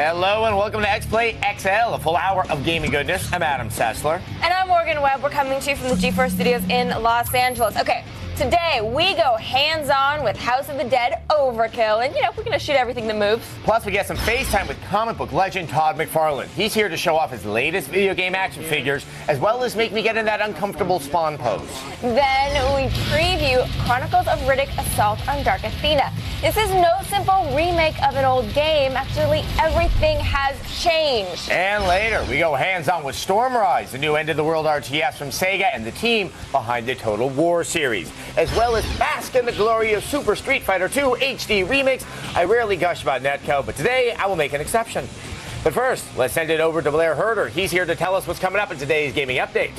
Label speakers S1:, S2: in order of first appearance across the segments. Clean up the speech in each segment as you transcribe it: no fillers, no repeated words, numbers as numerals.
S1: Hello and welcome to XPlay XL, a full hour of gaming goodness. I'm Adam Sessler.
S2: And I'm Morgan Webb. We're coming to you from the G4 Studios in Los Angeles. Okay, today we go hands-on with House of the Dead Overkill. And, we're going to shoot everything that moves.
S1: Plus, we get some FaceTime with comic book legend Todd McFarlane. He's here to show off his latest video game action figures, as well as make me get in that uncomfortable spawn pose.
S2: Then we preview Chronicles of Riddick Assault on Dark Athena. This is no simple remake of an old game. Actually, everything has changed.
S1: And later, we go hands-on with Stormrise, the new end-of-the-world RTS from Sega and the team behind the Total War series, as well as bask in the glory of Super Street Fighter 2 HD remakes. I rarely gush about netcode, but today I will make an exception. But first, let's send it over to Blair Herder. He's here to tell us what's coming up in today's gaming update.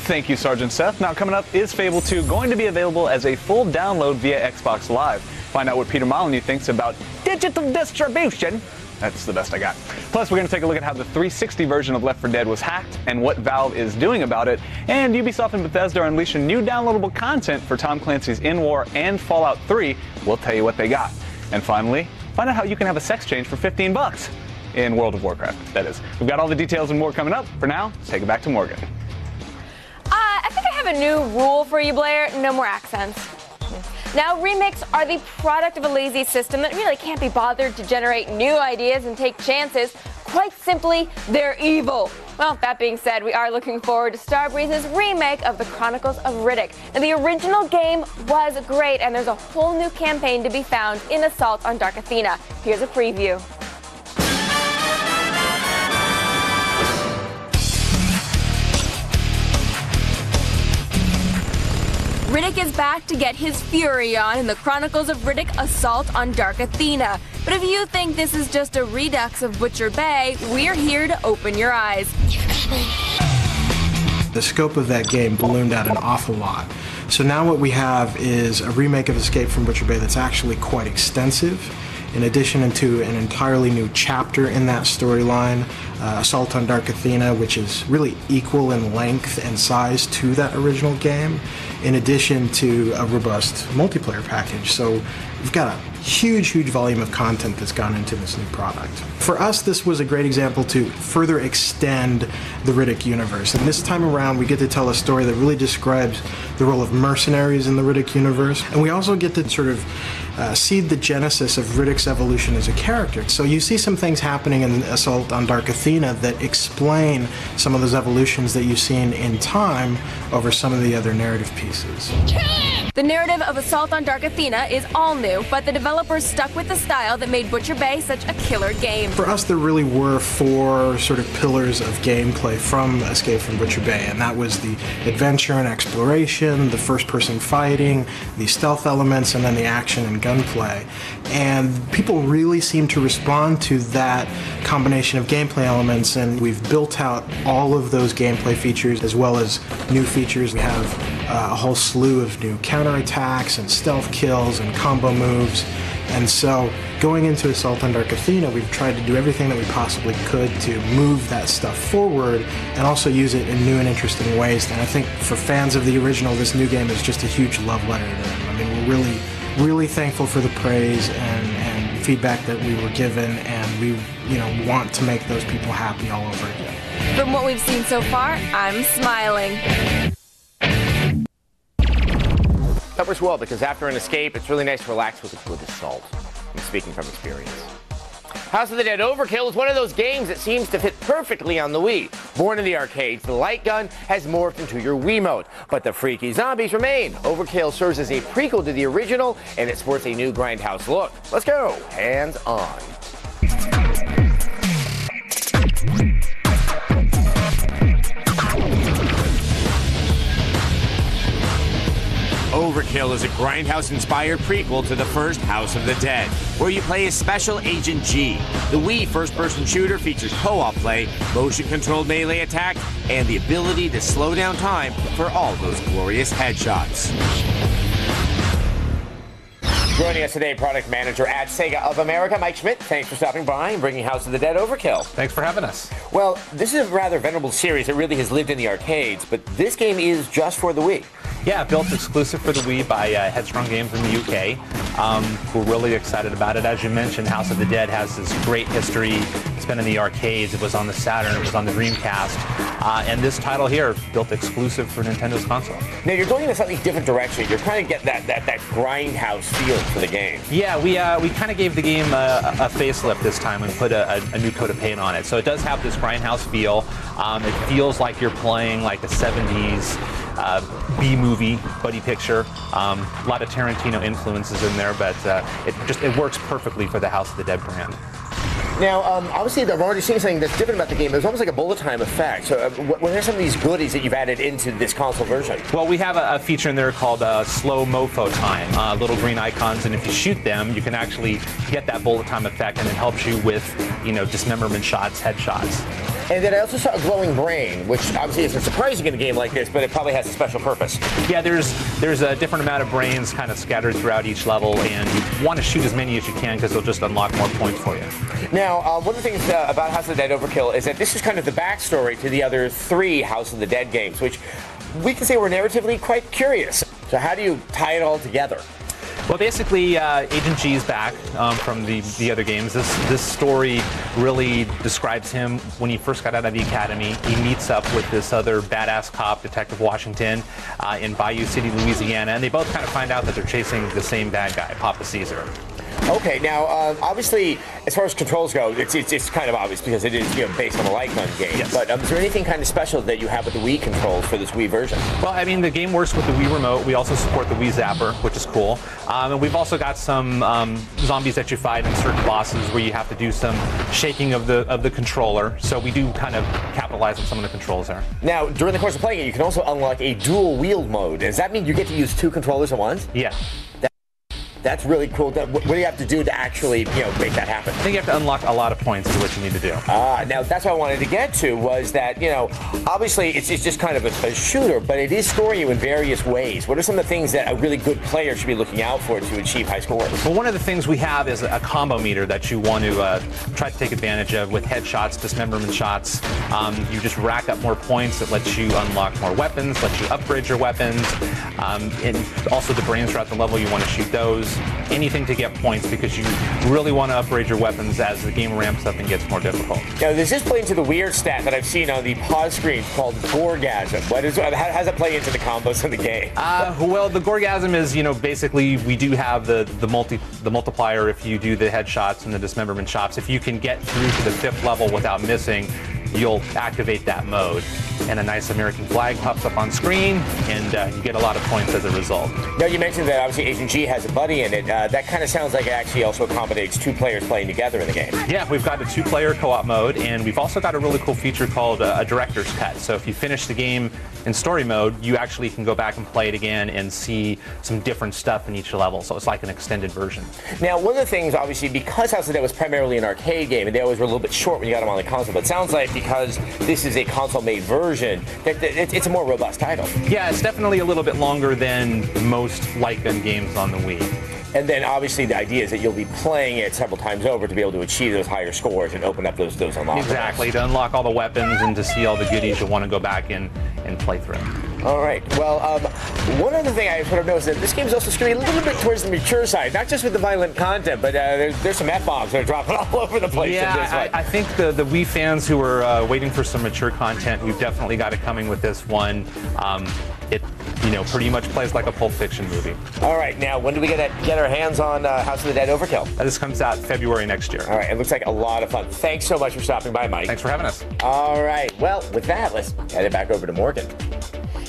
S3: Thank you, Sergeant Seth. Now, coming up is Fable 2, going to be available as a full download via Xbox Live. Find out what Peter Molyneux thinks about digital distribution. That's the best I got. Plus, we're going to take a look at how the 360 version of Left 4 Dead was hacked and what Valve is doing about it. And Ubisoft and Bethesda are unleashing new downloadable content for Tom Clancy's In War and Fallout 3. We'll tell you what they got. And finally, find out how you can have a sex change for 15 bucks in World of Warcraft, that is. We've got all the details and more coming up. For now, let's take it back to Morgan.
S2: I think I have a new rule for you, Blair. No more accents. Now, remakes are the product of a lazy system that really can't be bothered to generate new ideas and take chances. Quite simply, they're evil. Well, that being said, we are looking forward to Starbreeze's remake of the Chronicles of Riddick. Now, the original game was great, and there's a whole new campaign to be found in Assault on Dark Athena. Here's a preview. Riddick is back to get his fury on in the Chronicles of Riddick Assault on Dark Athena. But if you think this is just a redux of Butcher Bay, we're here to open your eyes.
S4: The scope of that game ballooned out an awful lot. So now what we have is a remake of Escape from Butcher Bay that's actually quite extensive. In addition to an entirely new chapter in that storyline, Assault on Dark Athena, which is really equal in length and size to that original game, in addition to a robust multiplayer package. So we've got a huge volume of content that's gone into this new product. For us, this was a great example to further extend the Riddick universe. And this time around, we get to tell a story that really describes the role of mercenaries in the Riddick universe. And we also get to sort of seed the genesis of Riddick's evolution as a character. So you see some things happening in Assault on Dark Athena that explain some of those evolutions that you've seen in time over some of the other narrative pieces.
S2: The narrative of Assault on Dark Athena is all new, but the developers stuck with the style that made Butcher Bay such a killer game.
S4: For us, there really were four sort of pillars of gameplay from Escape from Butcher Bay, and that was the adventure and exploration, the first-person fighting, the stealth elements, and then the action and gunplay. And people really seem to respond to that combination of gameplay elements, and we've built out all of those gameplay features as well as new features. We have a whole slew of new counterattacks and stealth kills and combo moves. And so going into Assault on Dark Athena, we've tried to do everything that we possibly could to move that stuff forward and also use it in new and interesting ways. And I think for fans of the original, this new game is just a huge love letter to them. I mean, we're really thankful for the praise and feedback that we were given, and we want to make those people happy all over again.
S2: From what we've seen so far, I'm smiling.
S1: Peppers well, because after an escape, it's really nice to relax with a good assault. I'm speaking from experience. House of the Dead Overkill is one of those games that seems to fit perfectly on the Wii. Born in the arcades, the light gun has morphed into your Wiimote, but the freaky zombies remain. Overkill serves as a prequel to the original, and it sports a new grindhouse look. Let's go, hands on. Overkill is a grindhouse-inspired prequel to the first House of the Dead, where you play as Special Agent G. The Wii first-person shooter features co-op play, motion-controlled melee attacks, and the ability to slow down time for all those glorious headshots. Joining us today, product manager at Sega of America, Mike Schmidt. Thanks for stopping by and bringing House of the Dead Overkill.
S5: Thanks for having us.
S1: Well, this is a rather venerable series that really has lived in the arcades, but this game is just for the Wii.
S3: Yeah, built exclusive for the Wii by Headstrong Games in the UK. We're really excited about it. As you mentioned, House of the Dead has this great history. It's been in the arcades, it was on the Saturn, it was on the Dreamcast. And this title here, built exclusive for Nintendo's console.
S1: Now you're going in a slightly different direction. You're trying to get that grindhouse feel for the game. Yeah,
S3: we kind of gave the game a facelift this time and put a new coat of paint on it. So it does have this grindhouse feel. It feels like you're playing like a 70s B-movie buddy picture. A lot of Tarantino influences in there, but it works perfectly for the House of the Dead brand.
S1: Now, obviously, I've already seen something that's different about the game. There's almost like a bullet time effect. So, what are some of these goodies that you've added into this console version?
S3: Well, we have a feature in there called slow mofo time. Little green icons, and if you shoot them, you can actually get that bullet time effect, and it helps you with, dismemberment shots, headshots.
S1: And then I also saw a glowing brain, which obviously isn't surprising in a game like this, but it probably has a special purpose.
S3: Yeah, there's a different amount of brains kind of scattered throughout each level, and you want to shoot as many as you can because they'll just unlock more points for you.
S1: Now, one of the things about House of the Dead Overkill is that this is kind of the backstory to the other 3 House of the Dead games, which we can say were narratively quite curious. So how do you tie it all together?
S3: Well, basically, Agent G is back from the other games. This story really describes him when he first got out of the academy. He meets up with this other badass cop, Detective Washington, in Bayou City, Louisiana, and they both kind of find out that they're chasing the same bad guy, Papa Caesar.
S1: Okay, now obviously, as far as controls go, it's kind of obvious because it is based on a light gun game.
S3: Yes.
S1: But is there anything kind of special that you have with the Wii controls for this Wii version?
S3: Well, I mean, the game works with the Wii Remote. We also support the Wii Zapper, which is cool. And we've also got some zombies that you fight in certain bosses where you have to do some shaking of the controller. So we do kind of capitalize on some of the controls there.
S1: Now, during the course of playing it, you can also unlock a dual wield mode. Does that mean you get to use 2 controllers at once?
S3: Yeah.
S1: That's really cool. What do you have to do to actually, make that happen?
S3: I think you have to unlock a lot of points is what you need to do.
S1: Now that's what I wanted to get to was that, obviously it's just kind of a shooter, but it is scoring you in various ways. What are some of the things that a really good player should be looking out for to achieve high scores?
S3: Well, one of the things we have is a combo meter that you want to try to take advantage of with headshots, dismemberment shots. You just rack up more points. It lets you unlock more weapons, lets you upgrade your weapons, and also the brains throughout the level, you want to shoot those. Anything to get points because you really want to upgrade your weapons as the game ramps up and gets more difficult.
S1: Now, does this play into the weird stat that I've seen on the pause screen called Gorgasm? How does that play into the combos in the game?
S3: Well, the Gorgasm is, basically we do have the multiplier if you do the headshots and the dismemberment shots. If you can get through to the 5th level without missing, you'll activate that mode. And a nice American flag pops up on screen, and you get a lot of points as a result.
S1: Now, you mentioned that obviously Agent G has a buddy in it. That kind of sounds like it actually also accommodates 2 players playing together in the game.
S3: Yeah, we've got a 2-player co-op mode, and we've also got a really cool feature called a director's cut. So if you finish the game in story mode, you actually can go back and play it again and see some different stuff in each level. So it's like an extended version.
S1: Now, one of the things, obviously, because House of the Dead was primarily an arcade game, and they always were a little bit short when you got them on the console, but it sounds like because this is a console-made version, that it's a more robust title.
S3: Yeah, it's definitely a little bit longer than most light gun games on the Wii.
S1: And then obviously the idea is that you'll be playing it several times over to be able to achieve those higher scores and open up those unlockables.
S3: Exactly, to unlock all the weapons and to see all the goodies you'll want to go back and play through.
S1: All right. Well, one other thing I sort of noticed that this game is also skewing a little bit towards the mature side, not just with the violent content, but there's some F-bombs that are dropping all over the place.
S3: Yeah, I think the Wii fans who are waiting for some mature content, we've definitely got it coming with this one. It pretty much plays like a Pulp Fiction movie.
S1: All right. Now, when do we get our hands on House of the Dead Overkill?
S3: This comes out February next year.
S1: All right. It looks like a lot of fun. Thanks so much for stopping by, Mike.
S3: Thanks for having us.
S1: All right. Well, with that, let's head it back over to Morgan.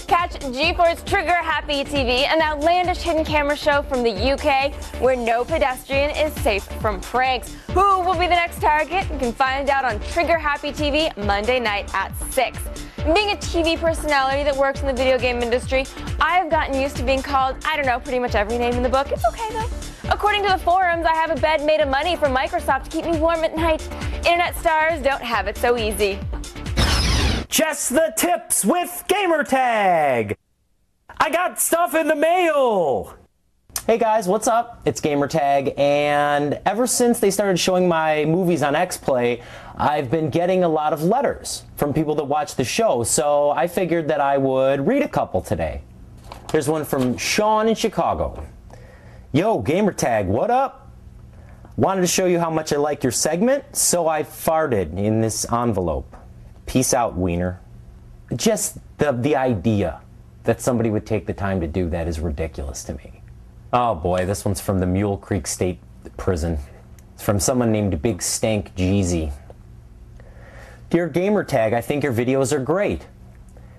S2: Catch GeForce Trigger Happy TV, an outlandish hidden camera show from the UK where no pedestrian is safe from pranks. Who will be the next target? You can find out on Trigger Happy TV Monday night at 6. Being a TV personality that works in the video game industry, I have gotten used to being called, pretty much every name in the book. It's okay though. According to the forums, I have a bed made of money from Microsoft to keep me warm at night. Internet stars don't have it so easy.
S5: Just the tips with Gamertag. I got stuff in the mail. Hey guys, what's up? It's Gamertag, and ever since they started showing my movies on XPlay, I've been getting a lot of letters from people that watch the show, so I figured that I would read a couple today. Here's one from Sean in Chicago. Yo, Gamertag, what up? Wanted to show you how much I like your segment, so I farted in this envelope. Peace out, Wiener. Just the idea that somebody would take the time to do that is ridiculous to me. Oh boy, this one's from the Mule Creek State Prison. It's from someone named Big Stank Jeezy. Dear Gamertag, I think your videos are great.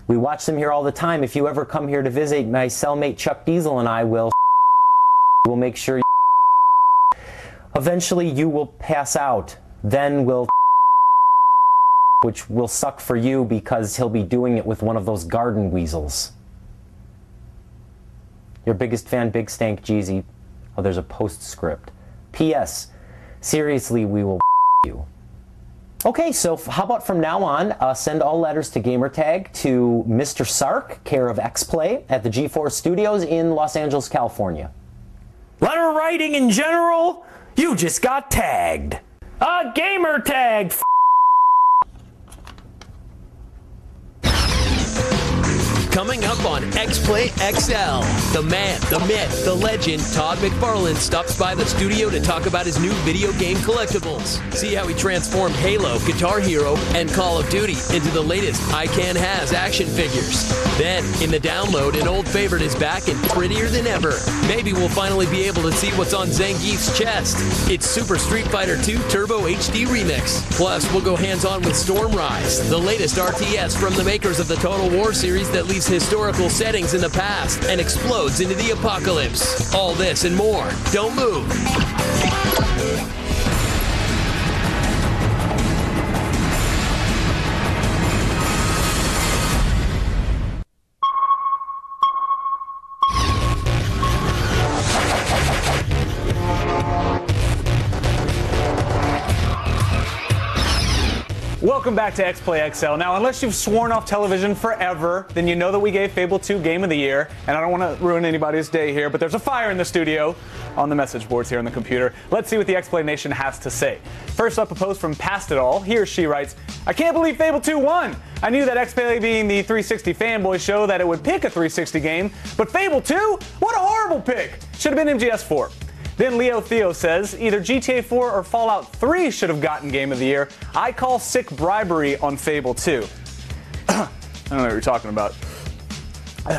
S5: We watch them here all the time. If you ever come here to visit, my cellmate Chuck Diesel and I will make sure eventually you will pass out. Then we'll which will suck for you because he'll be doing it with one of those garden weasels. Your biggest fan, Big Stank Jeezy. Oh, there's a postscript. P.S. Seriously, we will you. Okay, so how about from now on, send all letters to Gamertag to Mr. Sark, care of XPlay, at the G4 Studios in Los Angeles, California. Letter writing in general, you just got tagged. Gamertag.
S6: Coming up on XPlay XL, the man, the myth, the legend, Todd McFarlane stops by the studio to talk about his new video game collectibles. See how he transformed Halo, Guitar Hero, and Call of Duty into the latest ICANN action figures. Then, in the download, an old favorite is back and prettier than ever. Maybe we'll finally be able to see what's on Zangief's chest. It's Super Street Fighter 2 Turbo HD Remix. Plus, we'll go hands-on with Stormrise, the latest RTS from the makers of the Total War series that leaves historical settings in the past and explodes into the apocalypse. All this and more. Don't move.
S3: Welcome back to XPlay XL. Now, unless you've sworn off television forever, then you know that we gave Fable 2 Game of the Year, and I don't want to ruin anybody's day here, but there's a fire in the studio on the message boards here on the computer. Let's see what the XPlay Nation has to say. First up, a post from Past It All. He or she writes, I can't believe Fable 2 won. I knew that XPlay being the 360 fanboy show that it would pick a 360 game, but Fable 2? What a horrible pick. Should have been MGS4. Then Leo Theo says, either GTA 4 or Fallout 3 should have gotten Game of the Year. I call sick bribery on Fable 2. I don't know what you're talking about.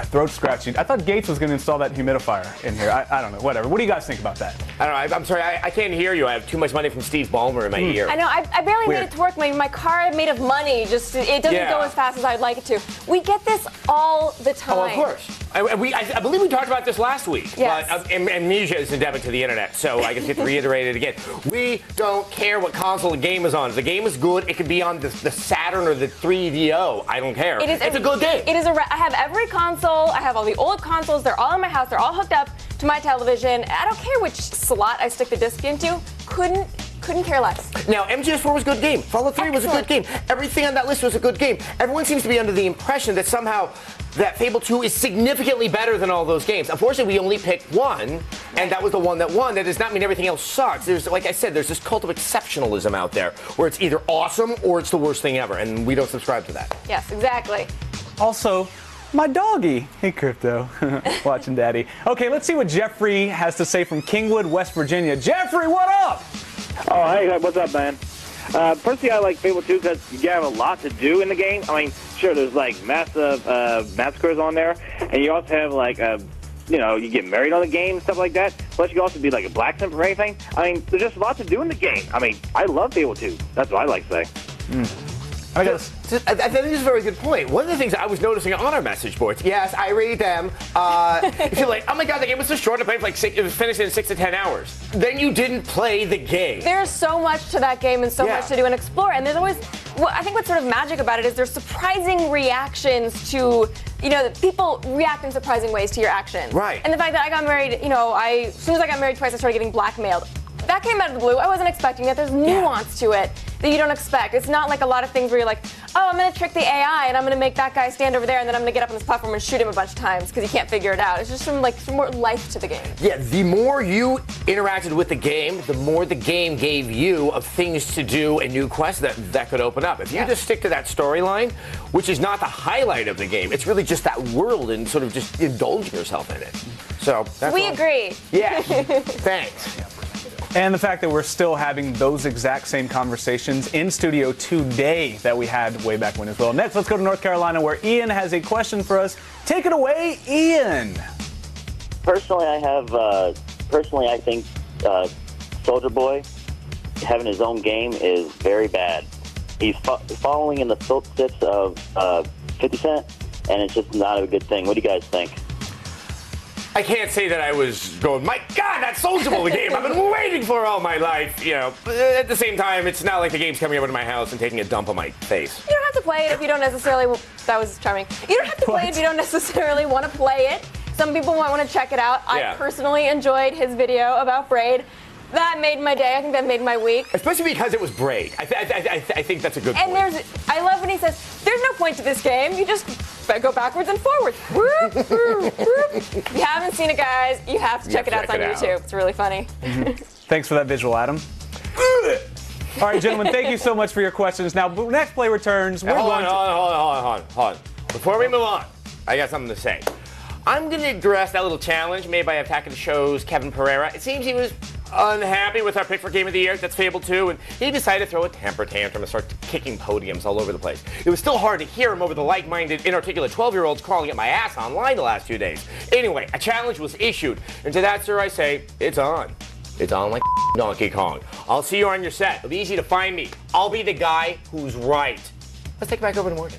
S3: Throat scratching. I thought Gates was going to install that humidifier in here. I don't know. Whatever. What do you guys think about that?
S1: I don't know. I'm sorry. I can't hear you. I have too much money from Steve Ballmer in my ear.
S2: I know. I barely made it to work. My car made of money. Just it doesn't go as fast as I'd like it to. We get this all the time.
S1: Oh, of course. I believe we talked about this last week.
S2: Yes.
S1: But amnesia is endemic to the internet, so I guess you have to reiterate it again. We don't care what console the game is on. If the game is good, it could be on the Saturn or the 3DO. I don't care. It's a good game.
S2: I have every console. I have all the old consoles. They're all in my house. They're all hooked up to my television. I don't care which slot I stick the disc into. Couldn't care less.
S1: Now, MGS4 was a good game. Fallout 3 was a good game. Everything on that list was a good game. Everyone seems to be under the impression that somehow that Fable 2 is significantly better than all those games. Unfortunately, we only picked one, and that was the one that won. That does not mean everything else sucks. There's, like I said, there's this cult of exceptionalism out there where it's either awesome or it's the worst thing ever, and we don't subscribe to that.
S2: Yes, exactly.
S3: Also, my doggy. Hey, Crypto. Watching Daddy. Okay, let's see what Jeffrey has to say from Kingwood, West Virginia. Jeffrey, what up?
S7: Oh, hey, what's up, man? Personally, I like Fable 2 because you have a lot to do in the game. I mean, sure, there's like massive massacres on there, and you also have like, you get married on the game and stuff like that. Plus, you can also be like a blacksmith or anything. I mean, there's just a lot to do in the game. I mean, I love Fable 2. That's what I like to say.
S1: I think this is a very good point. One of the things I was noticing on our message boards, yes, I read them. If you're like, oh my god, the game was so short, I played for like it was finished in 6 to 10 hours. Then you didn't play the game.
S2: There's so much to that game and so much to do and explore. And there's always, I think what's sort of magic about it is there's surprising reactions to, people react in surprising ways to your actions.
S1: Right.
S2: And the fact that I got married, as soon as I got married twice, I started getting blackmailed. That came out of the blue. I wasn't expecting it. There's nuance to it. that you don't expect. It's not like a lot of things where you're like, oh, I'm going to trick the AI and I'm going to make that guy stand over there and then I'm going to get up on this platform and shoot him a bunch of times because he can't figure it out. It's just some more life to the game.
S1: Yeah, the more you interacted with the game, the more the game gave you of things to do and new quests that could open up. If you just stick to that storyline, which is not the highlight of the game, it's really just that world and sort of just indulging yourself in it. So that's
S2: we agree.
S1: Yeah. Thanks.
S3: And the fact that we're still having those exact same conversations in studio today that we had way back when as well. Next, let's go to North Carolina where Ian has a question for us. Take it away, Ian.
S8: Personally, I think Soulja Boy having his own game is very bad. He's following in the footsteps of 50 Cent, and it's just not a good thing. What do you guys think?
S1: I can't say that I was going, my God, that Soulja Boy game I've been waiting for all my life. You know, but at the same time, it's not like the game's coming over to my house and taking a dump on my face.
S2: You don't have to play it if you don't necessarily. That was charming. You don't have to play it if you don't necessarily want to play it. Some people might want to check it out.
S1: Yeah.
S2: I personally enjoyed his video about Braid. That made my day. I think that made my week.
S1: Especially because it was Braid. I think that's a good point.
S2: And I love when he says, there's no point to this game. You just go backwards and forwards. If you haven't seen it, guys, you have to check it out. It's on YouTube. It's really funny.
S3: Thanks for that visual, Adam. All right, gentlemen, thank you so much for your questions. Now, next play returns.
S1: Hold on. Before we move on, I got something to say. I'm going to address that little challenge made by Attack of the Show's Kevin Pereira. It seems he was unhappy with our pick for Game of the Year. That's Fable 2, and he decided to throw a temper tantrum and start kicking podiums all over the place. It was still hard to hear him over the like-minded, inarticulate 12-year-olds crawling at my ass online the last few days. Anyway, a challenge was issued, and to that, sir, I say, it's on. It's on like Donkey Kong. I'll see you on your set. It'll be easy to find me. I'll be the guy who's right. Let's take it back over to Morgan.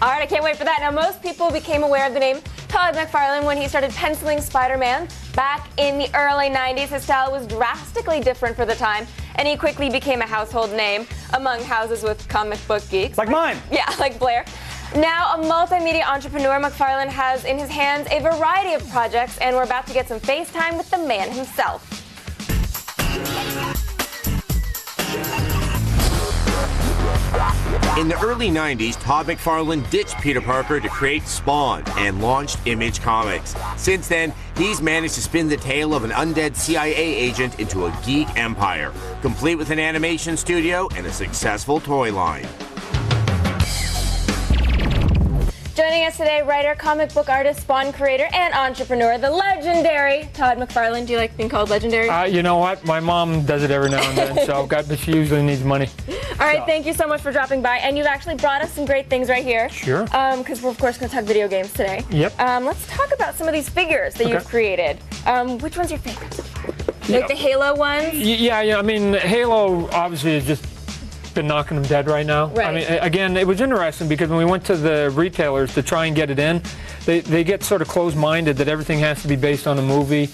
S2: All right, I can't wait for that. Now, most people became aware of the name Todd McFarlane when he started penciling Spider-Man. Back in the early 90s, his style was drastically different for the time, and he quickly became a household name among houses with comic book geeks.
S3: Like mine.
S2: Yeah, like Blair. Now, a multimedia entrepreneur, McFarlane has in his hands a variety of projects, and we're about to get some FaceTime with the man himself.
S1: In the early 90s, Todd McFarlane ditched Peter Parker to create Spawn and launched Image Comics. Since then, he's managed to spin the tale of an undead CIA agent into a geek empire, complete with an animation studio and a successful toy line.
S2: Joining us today, writer, comic book artist, Spawn creator, and entrepreneur, the legendary Todd McFarlane. Do you like being called legendary?
S9: You know what? My mom does it every now and then, but she usually needs money.
S2: All right, thank you so much for dropping by. And you've actually brought us some great things right here.
S9: Sure.
S2: Because we're, of course, going to talk video games today.
S9: Yep.
S2: Let's talk about some of these figures that you've created. Which one's your favorite? Like the Halo ones?
S9: Yeah, I mean, Halo obviously is just been knocking them dead right now.
S2: Right.
S9: I mean, again, it was interesting because when we went to the retailers to try and get it in, they get sort of closed-minded that everything has to be based on a movie,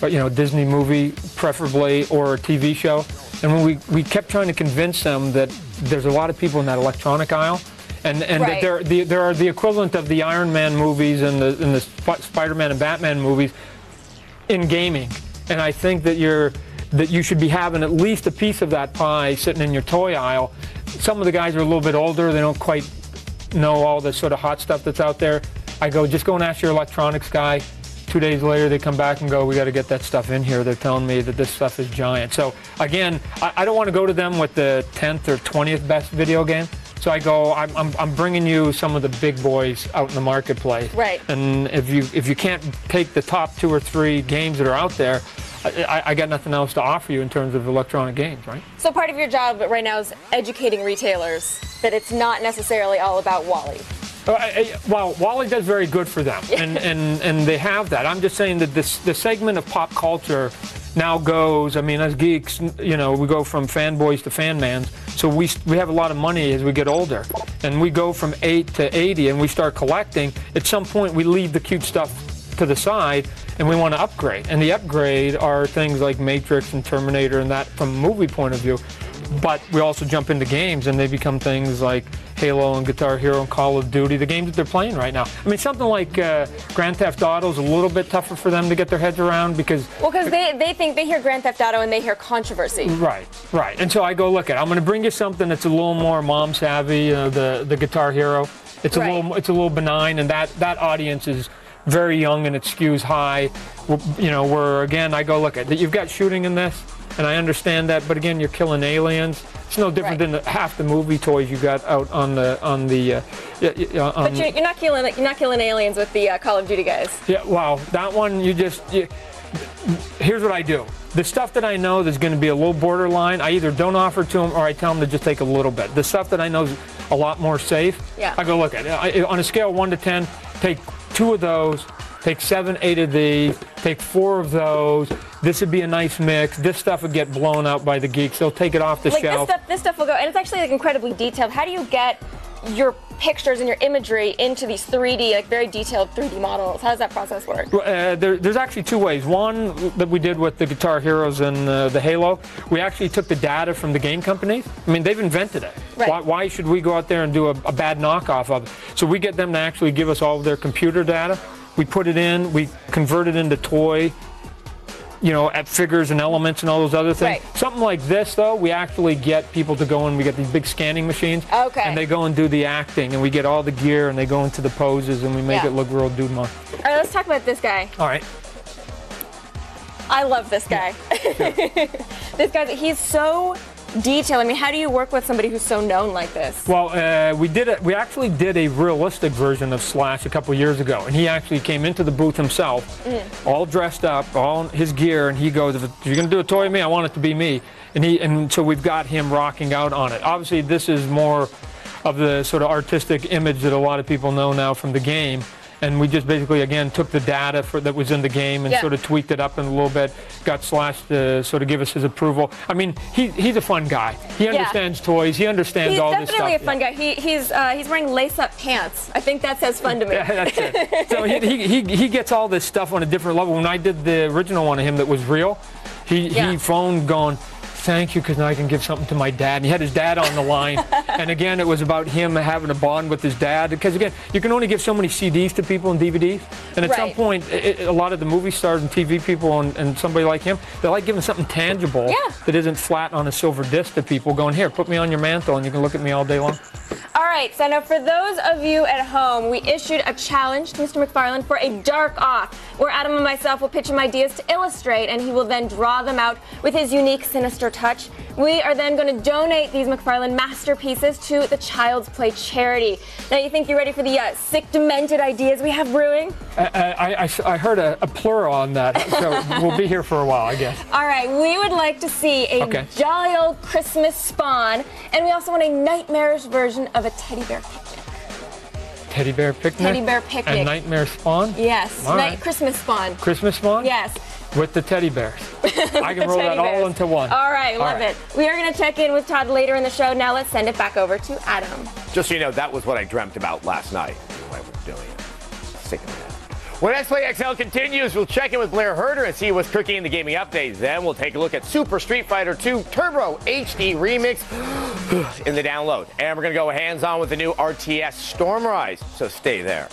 S9: or, Disney movie, preferably, or a TV show. And when we kept trying to convince them that there's a lot of people in that electronic aisle, and that there are the equivalent of the Iron Man movies and the Spider-Man and Batman movies in gaming. And I think that you should be having at least a piece of that pie sitting in your toy aisle. Some of the guys are a little bit older. They don't quite know all the sort of hot stuff that's out there. I go, just go and ask your electronics guy. 2 days later, they come back and go, we got to get that stuff in here. They're telling me that this stuff is giant. So again, I don't want to go to them with the 10th or 20th best video game. So I go, I'm bringing you some of the big boys out in the marketplace.
S2: Right.
S9: And if you can't take the top 2 or 3 games that are out there, I got nothing else to offer you in terms of electronic games, right?
S2: So part of your job right now is educating retailers that it's not necessarily all about Wally.
S9: Well, Wally does very good for them, and they have that. I'm just saying that the segment of pop culture now goes, I mean, as geeks, we go from fanboys to fanmans, so we have a lot of money as we get older, and we go from 8 to 80, and we start collecting. At some point, we leave the cute stuff to the side, and we want to upgrade. And the upgrade are things like Matrix and Terminator and that from a movie point of view. but we also jump into games, and they become things like Halo and Guitar Hero and Call of Duty, the games that they're playing right now. I mean, something like Grand Theft Auto is a little bit tougher for them to get their heads around because...
S2: Well, because they think they hear Grand Theft Auto and they hear controversy.
S9: Right. And so I go, look, I'm going to bring you something that's a little more mom savvy, the Guitar Hero. It's a little benign, and that audience is very young and it skews high. Where again, I go, look, you've got shooting in this, and I understand that, but again, you're killing aliens. It's no different than half the movie toys you got out on the. But
S2: you're not killing aliens with the Call of Duty guys.
S9: Yeah, wow, that one here's what I do. The stuff that I know that's going to be a little borderline, I either don't offer to them or I tell them to just take a little bit. The stuff that I know is a lot more safe, I go, look, on a scale of 1 to 10, take 2 of those, take 7, 8 of these, take 4 of those. This would be a nice mix. This stuff would get blown out by the geeks. They'll take it off the shelf.
S2: This stuff will go, and it's actually incredibly detailed. How do you get your pictures and your imagery into these 3D, very detailed 3D models? How does that process work?
S9: There's actually 2 ways. One that we did with the Guitar Heroes and the Halo, we actually took the data from the game companies. I mean, they've invented it.
S2: Right.
S9: Why should we go out there and do a bad knockoff of it? So we get them to actually give us all of their computer data. We put it in, we convert it into toy, at figures and elements and all those other things.
S2: Right.
S9: Something like this, though, we actually get people to go in. We get these big scanning machines, and they go and do the acting, and we get all the gear, and they go into the poses, and we make it look real dude-mon.
S2: All right, let's talk about this guy.
S9: All right.
S2: I love this guy. This guy, he's so detailed. I mean, how do you work with somebody who's so known like this?
S9: Well, we actually did a realistic version of Slash a couple years ago, and he actually came into the booth himself, all dressed up, all his gear, and he goes, if you're going to do a toy of me, I want it to be me. And so we've got him rocking out on it. Obviously, this is more of the sort of artistic image that a lot of people know now from the game. And we just basically, again, took the data that was in the game and sort of tweaked it up in a little bit, got Slash to sort of give us his approval. I mean, he's a fun guy. He understands toys. He understands all this stuff.
S2: He's definitely a fun guy. He's wearing lace-up pants. I think that says fun to me.
S9: Yeah, that's it. So he gets all this stuff on a different level. When I did the original one of him that was real, he phoned going, thank you, because now I can give something to my dad. And he had his dad on the line. And again, it was about him having a bond with his dad. Because again, you can only give so many CDs to people and DVDs. And at some point, a lot of the movie stars and TV people and somebody like him, they like giving something tangible that isn't flat on a silver disc to people, going, here, put me on your mantle and you can look at me all day long.
S2: All right, so now for those of you at home, we issued a challenge to Mr. McFarlane for a dark off, where Adam and myself will pitch him ideas to illustrate, and he will then draw them out with his unique, sinister touch. We are then going to donate these McFarlane masterpieces to the Child's Play charity. Now, you think you're ready for the sick, demented ideas we have brewing?
S9: I heard a plural on that, so we'll be here for a while, I guess.
S2: All right, we would like to see a jolly old Christmas spawn, and we also want a nightmarish version of a teddy bear picnic.
S9: Teddy bear picnic?
S2: Teddy bear picnic.
S9: And nightmare spawn?
S2: Yes, Christmas spawn.
S9: Christmas spawn?
S2: Yes.
S9: With the teddy bears. I can roll that all into one.
S2: All right, love it. We are going to check in with Todd later in the show. Now let's send it back over to Adam.
S1: Just so you know, that was what I dreamt about last night. Why we're doing it. Sick of that. When X Play XL continues, we'll check in with Blair Herter and see what's cooking in the gaming updates. Then we'll take a look at Super Street Fighter 2 Turbo HD Remix in the download. And we're going to go hands-on with the new RTS Stormrise, so stay there.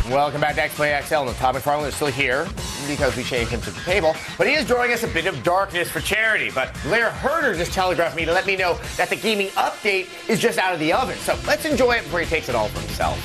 S1: Welcome back to X Play XL. And Todd McFarlane is still here because we changed him to the table. But he is drawing us a bit of darkness for charity. But Blair Herter just telegraphed me to let me know that the gaming update is just out of the oven. So let's enjoy it before he takes it all for himself.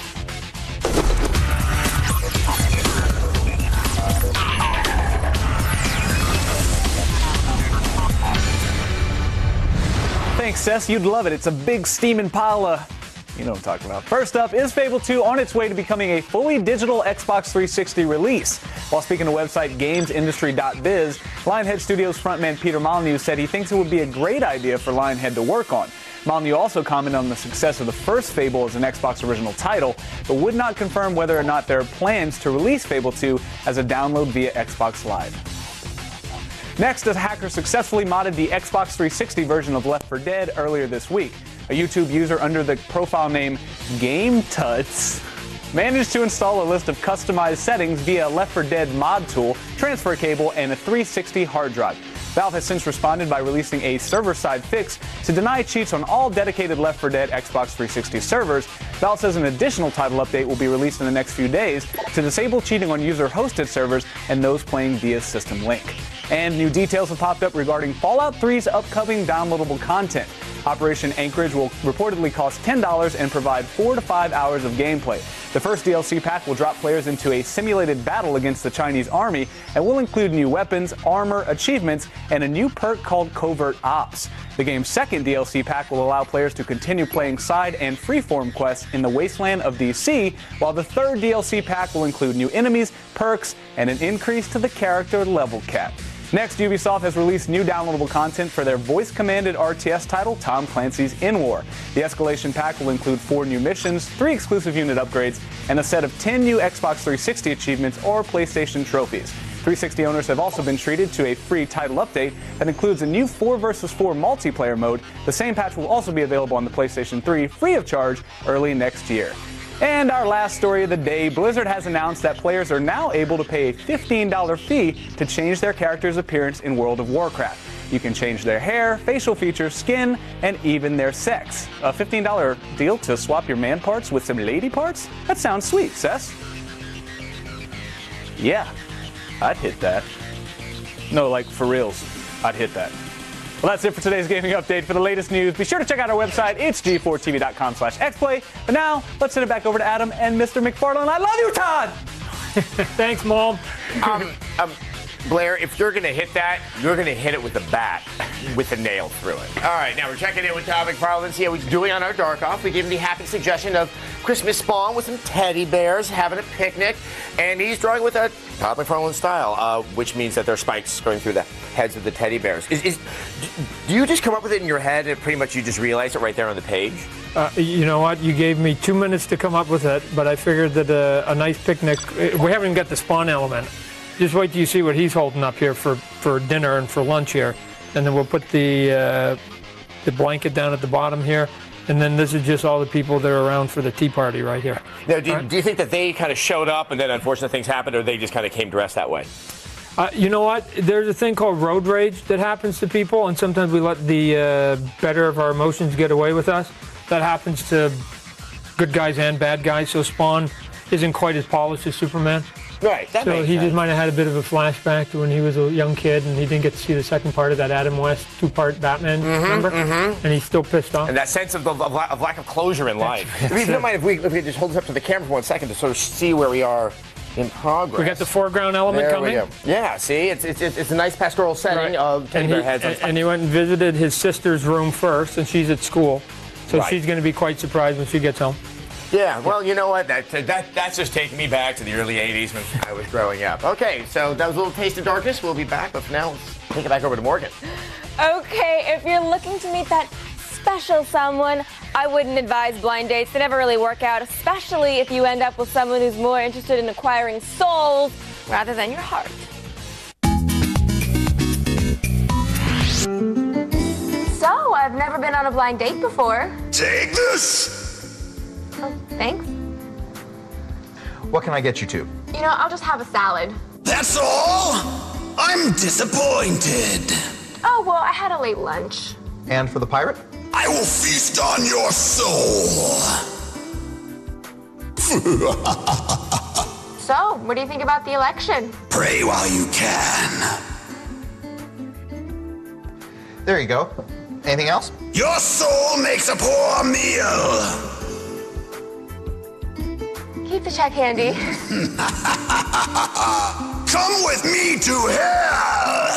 S3: Thanks, Seth. You'd love it. It's a big steaming pile of... You know what I'm talking about. First up is Fable 2 on its way to becoming a fully digital Xbox 360 release. While speaking to website gamesindustry.biz, Lionhead Studios frontman Peter Molyneux said he thinks it would be a great idea for Lionhead to work on. Molyneux also commented on the success of the first Fable as an Xbox original title, but would not confirm whether or not there are plans to release Fable 2 as a download via Xbox Live. Next, a hacker successfully modded the Xbox 360 version of Left 4 Dead earlier this week. a YouTube user under the profile name GameTuts managed to install a list of customized settings via a Left 4 Dead mod tool, transfer cable, and a 360 hard drive. Valve has since responded by releasing a server-side fix to deny cheats on all dedicated Left 4 Dead Xbox 360 servers. Valve says an additional title update will be released in the next few days to disable cheating on user-hosted servers and those playing via System Link. And new details have popped up regarding Fallout 3's upcoming downloadable content. Operation Anchorage will reportedly cost $10 and provide 4 to 5 hours of gameplay. The first DLC pack will drop players into a simulated battle against the Chinese army and will include new weapons, armor, achievements, and a new perk called Covert Ops. The game's second DLC pack will allow players to continue playing side and freeform quests in the wasteland of DC, while the third DLC pack will include new enemies, perks, and an increase to the character level cap. Next, Ubisoft has released new downloadable content for their voice-commanded RTS title, Tom Clancy's In War. The Escalation Pack will include 4 new missions, 3 exclusive unit upgrades, and a set of 10 new Xbox 360 achievements or PlayStation trophies. 360 owners have also been treated to a free title update that includes a new 4 vs 4 multiplayer mode. The same patch will also be available on the PlayStation 3 free of charge early next year. And our last story of the day, Blizzard has announced that players are now able to pay a $15 fee to change their character's appearance in World of Warcraft. You can change their hair, facial features, skin, and even their sex. A $15 deal to swap your man parts with some lady parts? That sounds sweet, Cess. Yeah, I'd hit that. No, like for reals, I'd hit that. Well, that's it for today's gaming update. For the latest news, be sure to check out our website. It's g4tv.com/xplay. But now, let's send it back over to Adam and Mr. McFarlane. I love you, Todd!
S9: Thanks, Mom.
S1: Blair, if you're going to hit that, you're going to hit it with a bat with a nail through it. All right, now we're checking in with Todd McFarlane, see how he's doing on our Dark Off. We gave him the happy suggestion of Christmas Spawn with some teddy bears, having a picnic, and he's drawing with a Todd McFarlane style, which means that there are spikes going through the heads of the teddy bears. Do you just come up with it in your head and pretty much you just realize it right there on the page?
S9: You know what? You gave me 2 minutes to come up with it, but I figured that a nice picnic, we haven't got the Spawn element. Just wait till you see what he's holding up here for dinner and for lunch here. And then we'll put the blanket down at the bottom here. And then this is just all the people that are around for the tea party right here.
S1: Now, do you think that they kind of showed up and then unfortunate things happened, or they just kind of came dressed that way?
S9: You know what? There's a thing called road rage that happens to people, and sometimes we let the better of our emotions get away with us. That happens to good guys and bad guys, so Spawn isn't quite as polished as Superman.
S1: Right, that makes sense.
S9: So he just might have had a bit of a flashback to when he was a young kid and he didn't get to see the second part of that Adam West 2-part Batman, remember? And he's still pissed off.
S1: And that sense of lack of closure in life. If you don't mind, if we just hold this up to the camera for 1 second to sort of see where we are in progress.
S9: We got the foreground element coming.
S1: There we go. Yeah, see, it's a nice pastoral setting of teddy bear heads.
S9: And he went and visited his sister's room first, and she's at school. So she's going to be quite surprised when she gets home.
S1: Yeah, well, you know what? That's just taking me back to the early 80s when I was growing up. Okay, so that was a little taste of darkness. We'll be back, but for now, let's take it back over to Morgan.
S2: Okay, if you're looking to meet that special someone, I wouldn't advise blind dates. They never really work out, especially if you end up with someone who's more interested in acquiring souls rather than your heart. So, I've never been on a blind date before.
S10: Take this!
S2: Oh, thanks.
S10: What can I get you to?
S2: You know, I'll just have a salad.
S10: That's all? I'm disappointed.
S2: Oh, well, I had a late lunch.
S10: And for the pirate? I will feast on your soul.
S2: So, what do you think about the election?
S10: Pray while you can. There you go. Anything else? Your soul makes a poor meal.
S2: Keep the check handy.
S10: Come with me to hell!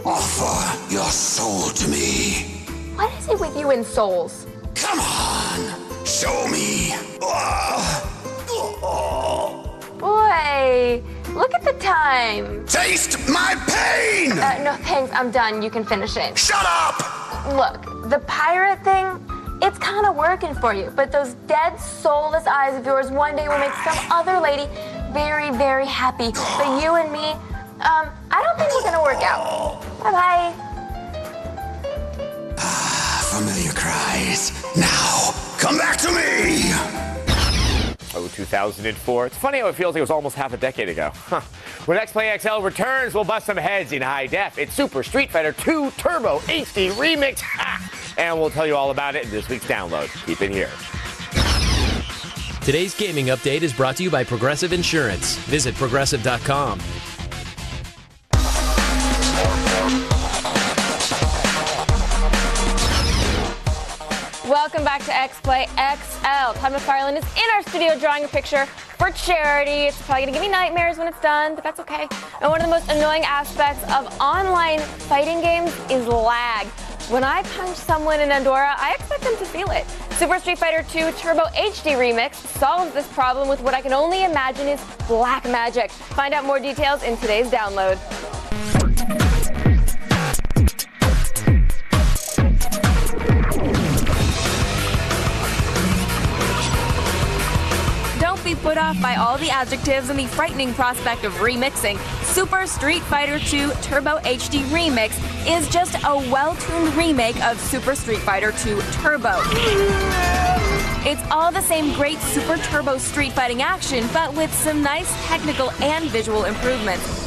S10: Offer your soul to me.
S2: What is it with you and souls?
S10: Come on, show me.
S2: Boy, look at the time.
S10: Taste my pain!
S2: No thanks, I'm done. You can finish it.
S10: Shut up!
S2: Look, the pirate thing, it's kind of working for you. But those dead, soulless eyes of yours one day will make some other lady very, very happy. But you and me, I don't think we're gonna work out. Bye-bye.
S11: Familiar cries. Now, come back to me!
S1: Oh, 2004. It's funny how it feels like it was almost half a decade ago. Huh. When XPlay XL returns, we'll bust some heads in high def. It's Super Street Fighter 2 Turbo HD Remix. Ha! And we'll tell you all about it in this week's download. Keep it here.
S6: Today's gaming update is brought to you by Progressive Insurance. Visit progressive.com.
S2: Welcome back to XPlay XL. Todd McFarlane is in our studio drawing a picture for charity. It's probably going to give me nightmares when it's done, but that's okay. And one of the most annoying aspects of online fighting games is lag. When I punch someone in Andorra, I expect them to feel it. Super Street Fighter 2 Turbo HD Remix solves this problem with what I can only imagine is black magic. Find out more details in today's download. Don't be put off by all the adjectives and the frightening prospect of remixing. Super Street Fighter 2 Turbo HD Remix is just a well-tuned remake of Super Street Fighter 2 Turbo. It's all the same great Super Turbo street fighting action, but with some nice technical and visual improvements.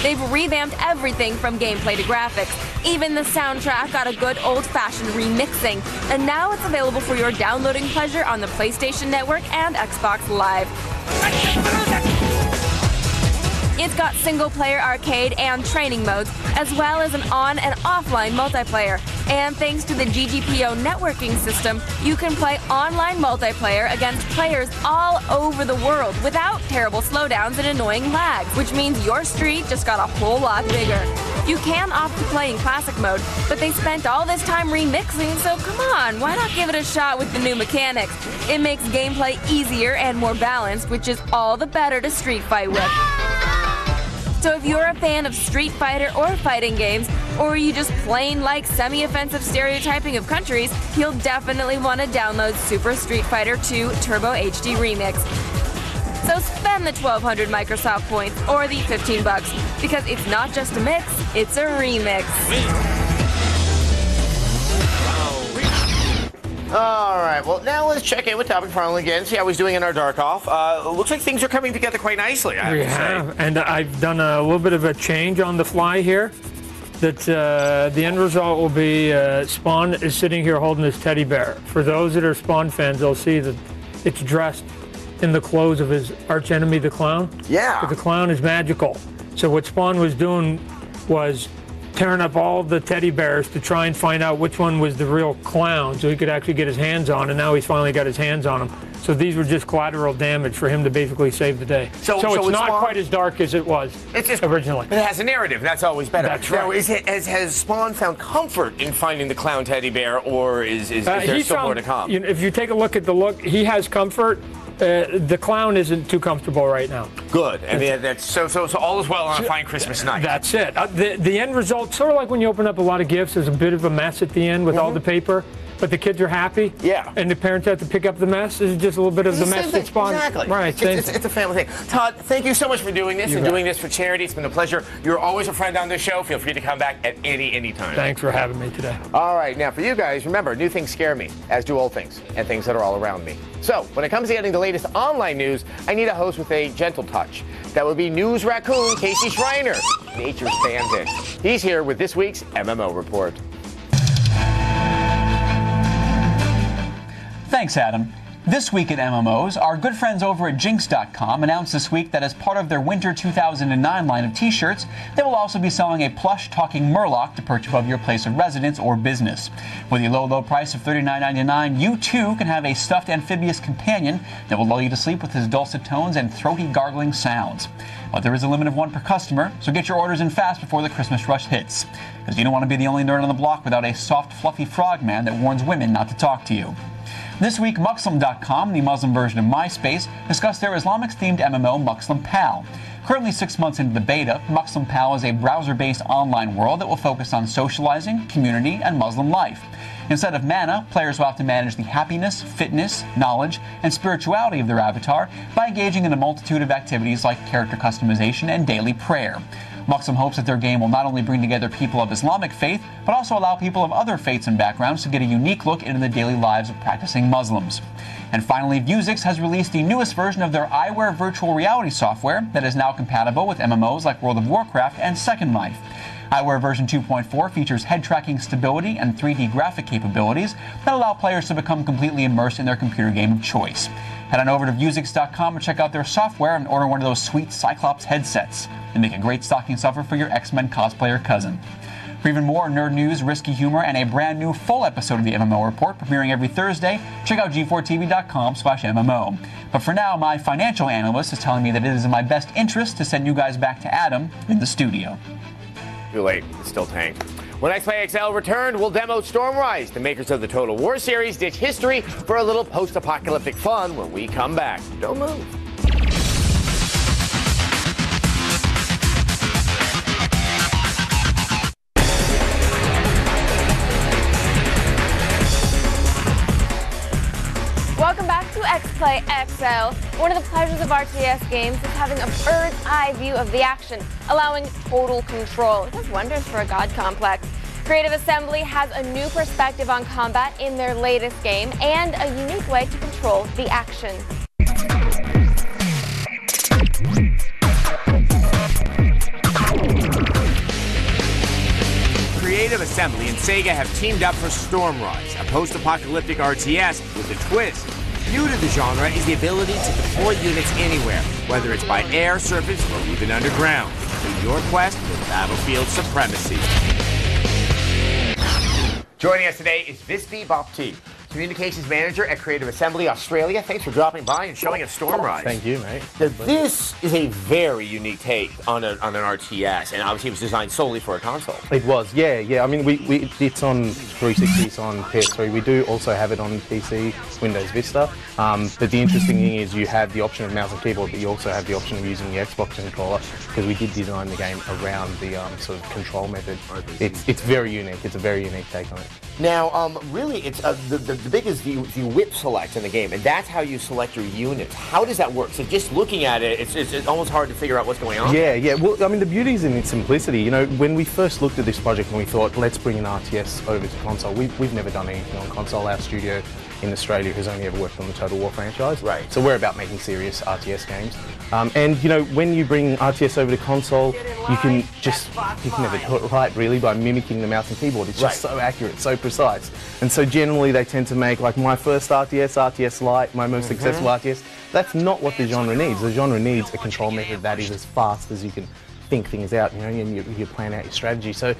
S2: They've revamped everything from gameplay to graphics. Even the soundtrack got a good old-fashioned remixing. And now it's available for your downloading pleasure on the PlayStation Network and Xbox Live. It's got single-player arcade and training modes, as well as an on- and offline multiplayer. And thanks to the GGPO networking system, you can play online multiplayer against players all over the world without terrible slowdowns and annoying lag, which means your street just got a whole lot bigger. You can opt to play in classic mode, but they spent all this time remixing, so come on, why not give it a shot with the new mechanics? It makes gameplay easier and more balanced, which is all the better to street fight with. So if you're a fan of Street Fighter or fighting games, or you just plain like semi-offensive stereotyping of countries, you'll definitely want to download Super Street Fighter 2 Turbo HD Remix. So spend the 1,200 Microsoft points or the $15, because it's not just a mix, it's a remix.
S1: All right, well, now let's check in with Todd McFarlane again, see how he's doing in our Dark Off. Looks like things are coming together quite nicely, I have to say.
S9: And I've done a little bit of a change on the fly here. That the end result will be Spawn is sitting here holding his teddy bear. For those that are Spawn fans, they'll see that it's dressed in the clothes of his archenemy, the clown.
S1: Yeah.
S9: But the clown is magical. So what Spawn was doing was tearing up all the teddy bears to try and find out which one was the real clown so he could actually get his hands on, and now he's finally got his hands on them. So these were just collateral damage for him to basically save the day. So it's not Spawn, quite as dark as it was originally.
S1: But it has a narrative. That's always better.
S9: That's right.
S1: Now, has Spawn found comfort in finding the clown teddy bear, or is there still more to come?
S9: You know, if you take a look at the look, he has comfort. The clown isn't too comfortable right now.
S1: Good. I mean, that's so all is well on a fine Christmas night.
S9: That's it. The end result, sort of like when you open up a lot of gifts, there's a bit of a mess at the end with all the paper, but the kids are happy.
S1: Yeah.
S9: And the parents have to pick up the mess. This is just a little bit of the mess that Spawn.
S1: Exactly.
S9: Right.
S1: It's a family thing. Todd, thank you so much for doing this doing this for charity. It's been a pleasure. You're always a friend on this show. Feel free to come back at any time.
S9: Thanks for having me today.
S1: All right. Now, for you guys, remember, new things scare me, as do old things, and things that are all around me. So, when it comes to getting the latest online news, I need a host with a gentle touch. That would be News Raccoon Casey Schreiner, nature's fan. He's here with this week's MMO Report.
S12: Thanks, Adam. This week at MMOs, our good friends over at Jinx.com announced this week that as part of their Winter 2009 line of t-shirts, they will also be selling a plush talking Murlock to perch above your place of residence or business. With a low price of $39.99, you too can have a stuffed amphibious companion that will lull you to sleep with his dulcet tones and throaty gargling sounds. But there is a limit of one per customer, so get your orders in fast before the Christmas rush hits. Because you don't want to be the only nerd on the block without a soft, fluffy frogman that warns women not to talk to you. This week, Muxlim.com, the Muslim version of MySpace, discussed their Islamic-themed MMO Muxlim Pal. Currently 6 months into the beta, Muxlim Pal is a browser-based online world that will focus on socializing, community, and Muslim life. Instead of mana, players will have to manage the happiness, fitness, knowledge, and spirituality of their avatar by engaging in a multitude of activities like character customization and daily prayer. Muxum hopes that their game will not only bring together people of Islamic faith, but also allow people of other faiths and backgrounds to get a unique look into the daily lives of practicing Muslims. And finally, Vuzix has released the newest version of their Eyeware virtual reality software that is now compatible with MMOs like World of Warcraft and Second Life. Eyeware version 2.4 features head tracking stability and 3D graphic capabilities that allow players to become completely immersed in their computer game of choice. Head on over to Vuzix.com and check out their software and order one of those sweet Cyclops headsets. They make a great stocking stuffer for your X-Men cosplayer cousin. For even more nerd news, risky humor, and a brand new full episode of the MMO Report premiering every Thursday, check out g4tv.com/MMO. But for now, my financial analyst is telling me that it is in my best interest to send you guys back to Adam in the studio.
S1: Too late. It's still tanked. When XPlay XL returned, we'll demo Stormrise. The makers of the Total War series ditch history for a little post-apocalyptic fun when we come back. Don't move.
S2: Welcome back to XPlay XL. One of the pleasures of RTS games is having a bird's eye view of the action, allowing total control. It does wonders for a god complex. Creative Assembly has a new perspective on combat in their latest game and a unique way to control the action.
S1: Creative Assembly and Sega have teamed up for Stormrise, a post-apocalyptic RTS with a twist. New to the genre is the ability to deploy units anywhere, whether it's by air, surface, or even underground. In your quest for battlefield supremacy. Joining us today is Visby Bapti, Communications Manager at Creative Assembly Australia. Thanks for dropping by and showing us Stormrise.
S13: Thank you, mate.
S1: Now, this is a very unique take on an RTS, and obviously it was designed solely for a console.
S13: It was, yeah. I mean, it's on 360, it's on PS3. We do also have it on PC, Windows Vista. But the interesting thing is you have the option of mouse and keyboard, but you also have the option of using the Xbox controller, because we did design the game around the sort of control method. It's very unique. It's a very unique take on it.
S1: Now, really, it's the big is the whip select in the game, and that's how you select your units. How does that work? So just looking at it, it's almost hard to figure out what's going on.
S13: Yeah. Well, I mean, the beauty is in its simplicity. You know, when we first looked at this project and we thought, let's bring an RTS over to console, we've never done anything on console. Our studio in Australia has only ever worked on the Total War franchise.
S1: Right.
S13: So we're about making serious RTS games. And you know, when you bring RTS over to console, you can never do it right really by mimicking the mouse and keyboard. It's just so accurate, so precise. And so generally they tend to make, like my first RTS, RTS Lite, my most successful RTS. That's not what the genre needs. The genre needs a control method that is as fast as you can think things out, you know, and you plan out your strategy. So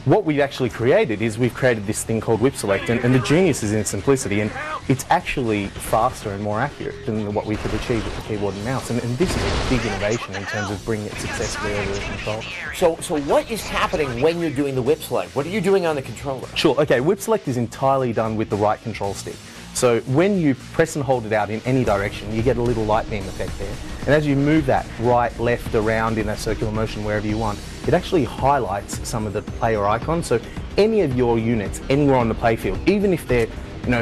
S13: what we've actually created is we've created this thing called Whip Select, and the genius is in its simplicity, and it's actually faster and more accurate than what we could achieve with the keyboard and mouse, and this is a big innovation in terms of bringing it successfully over the control.
S1: So what is happening when you're doing the Whip Select? What are you doing on the controller?
S13: Sure, okay, Whip Select is entirely done with the right control stick. So when you press and hold it out in any direction, you get a little light beam effect there. And as you move that right, left, around in a circular motion wherever you want, it actually highlights some of the player icons. So any of your units anywhere on the playfield, even if they're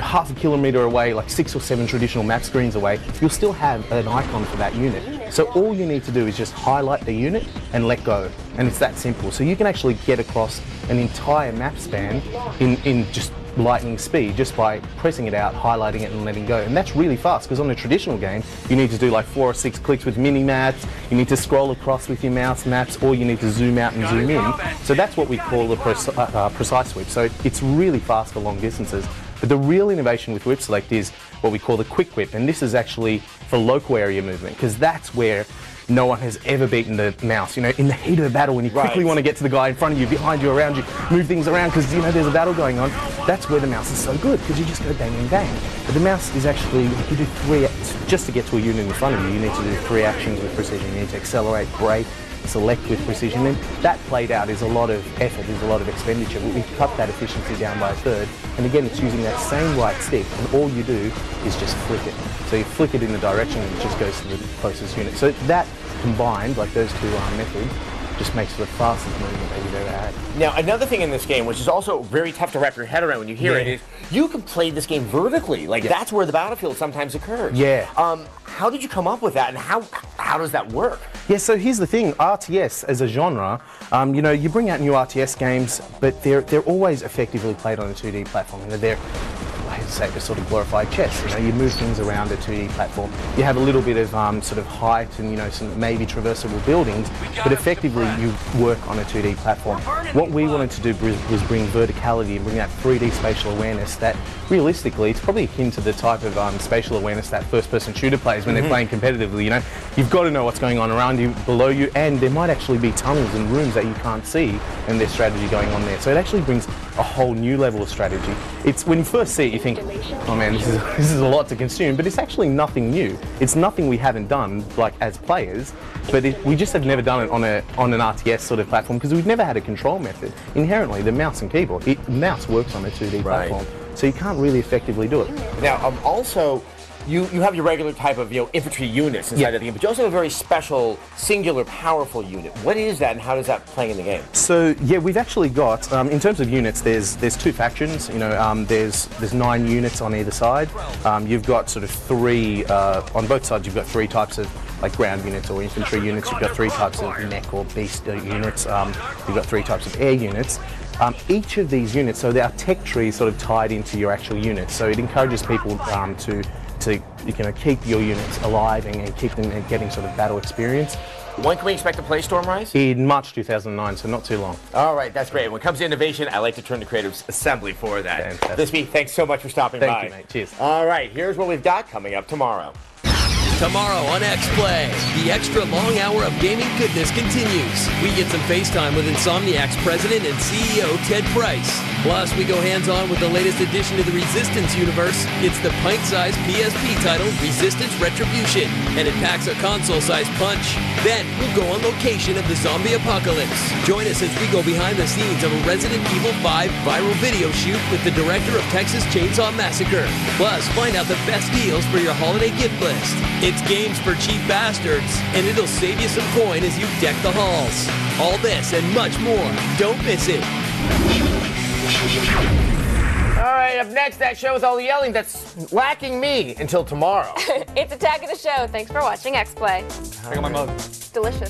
S13: half a kilometre away, like 6 or 7 traditional map screens away, you'll still have an icon for that unit. So all you need to do is just highlight the unit and let go. And it's that simple. So you can actually get across an entire map span in just lightning speed just by pressing it out, highlighting it and letting go. And that's really fast, because on a traditional game you need to do like 4 or 6 clicks with mini maps, you need to scroll across with your mouse maps, or you need to zoom out and zoom in. So that's what we call the precise sweep. So it's really fast for long distances. But the real innovation with Whip Select is what we call the quick whip, and this is actually for local area movement, because that's where no one has ever beaten the mouse. You know, in the heat of a battle, when you quickly want to get to the guy in front of you, behind you, around you, move things around because there's a battle going on. That's where the mouse is so good, because you just go bang, bang, bang. But the mouse is actually, you do 3, just to get to a unit in front of you, you need to do 3 actions with precision. You need to accelerate, brake, select with precision, and that played out is a lot of effort, is a lot of expenditure. We've cut that efficiency down by a third, and again it's using that same right stick, and all you do is just flick it. So you flick it in the direction and it just goes to the closest unit. So that combined, like those two methods, just makes it the fastest movement that you've ever had.
S1: Now, another thing in this game, which is also very tough to wrap your head around when you hear it, is you can play this game vertically. Like, that's where the battlefield sometimes occurs.
S13: Yeah.
S1: How did you come up with that, and how does that work?
S13: Yeah, so here's the thing, RTS as a genre, you know, you bring out new RTS games, but they're always effectively played on a 2D platform. You know, they're, I hate to say it, they're sort of glorified chess. You know, you move things around a 2D platform. You have a little bit of sort of height and, you know, some maybe traversable buildings, but effectively you work on a 2D platform. What we wanted to do was bring verticality and bring out 3D spatial awareness that, realistically, it's probably akin to the type of spatial awareness that first-person shooter plays when they're playing competitively. You know, you've got to know what's going on around you, below you, and there might actually be tunnels and rooms that you can't see, and there's strategy going on there. So it actually brings a whole new level of strategy. It's when you first see it, you think, oh man, this is a lot to consume, but it's actually nothing new. It's nothing we haven't done, like as players, but we just have never done it on an RTS sort of platform because we've never had a control method. Inherently, the mouse and keyboard, the mouse works on a 2D platform, so you can't really effectively do it.
S1: Now, also, you have your regular type of infantry units inside of the game, but you also have a very special, singular, powerful unit. What is that, and how does that play in the game?
S13: So yeah, we've actually got in terms of units, there's two factions. You know, there's 9 units on either side. You've got sort of 3 on both sides. You've got 3 types of like ground units or infantry units. You've got 3 types of mech or beast units. You've got 3 types of air units. Each of these units, so our tech tree is sort of tied into your actual units. So it encourages people to keep your units alive and keep them getting sort of battle experience.
S1: When can we expect to play Stormrise?
S13: In March 2009, so not too long.
S1: All right, that's great. When it comes to innovation, I like to turn to Creative Assembly for that.
S13: Fantastic.
S1: Thanks so much for stopping by.
S13: Thank you, mate. Cheers.
S1: All right, here's what we've got coming up tomorrow.
S6: Tomorrow on X-Play, the extra long hour of gaming goodness continues. We get some FaceTime with Insomniac's president and CEO, Ted Price. Plus, we go hands-on with the latest addition to the Resistance universe. It's the pint-sized PSP title, Resistance Retribution, and it packs a console-sized punch. Then, we'll go on location of the zombie apocalypse. Join us as we go behind the scenes of a Resident Evil 5 viral video shoot with the director of Texas Chainsaw Massacre. Plus, find out the best deals for your holiday gift list. It's games for cheap bastards, and it'll save you some coin as you deck the halls. All this and much more. Don't miss it.
S1: All right, up next, that show with all the yelling that's lacking me until tomorrow.
S2: It's Attack of the Show. Thanks for watching X-Play.
S3: I got my mug.
S2: It's delicious.